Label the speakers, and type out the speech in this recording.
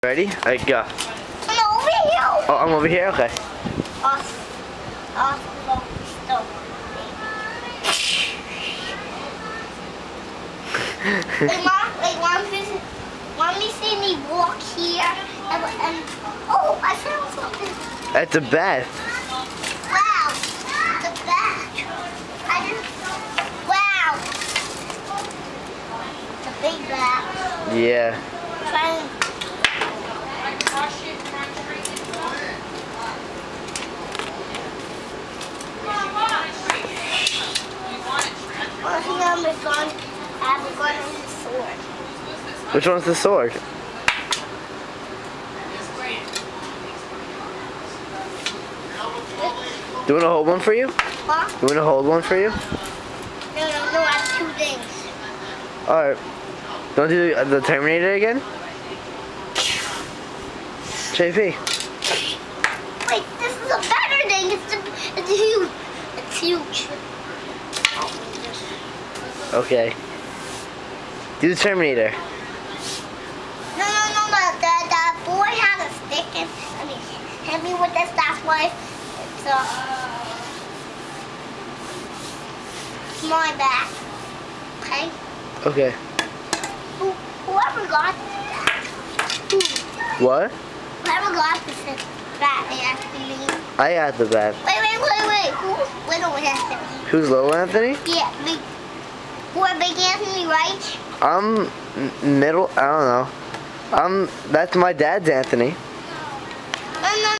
Speaker 1: Ready? Alright, go.
Speaker 2: I'm over here.
Speaker 1: Oh, I'm over here? Okay.
Speaker 2: Mom, you see me walk here and oh, I found something.
Speaker 1: That's a bat.
Speaker 2: Wow, the bat. Wow, it's a big bat.
Speaker 1: Yeah. Which one's the sword? Do you want to hold one for you?
Speaker 2: Huh?
Speaker 1: You want to hold one for you?
Speaker 2: No, I have two things.
Speaker 1: Alright. Don't do the Terminator again? JP.
Speaker 2: Wait, this is a better thing. It's huge. It's huge.
Speaker 1: Okay. Do the Terminator.
Speaker 2: No. The boy had a stick and he hit me with this. That's why it's my back. Okay?
Speaker 1: Okay.
Speaker 2: Whoever got that.
Speaker 1: What?
Speaker 2: Whoever got this bat Anthony.
Speaker 1: I got the bat.
Speaker 2: Wait. Who's Little Anthony?
Speaker 1: Who's Little Anthony?
Speaker 2: Yeah, big. Or Big Anthony, right?
Speaker 1: I'm middle. I don't know. That's my dad's Anthony.
Speaker 2: No.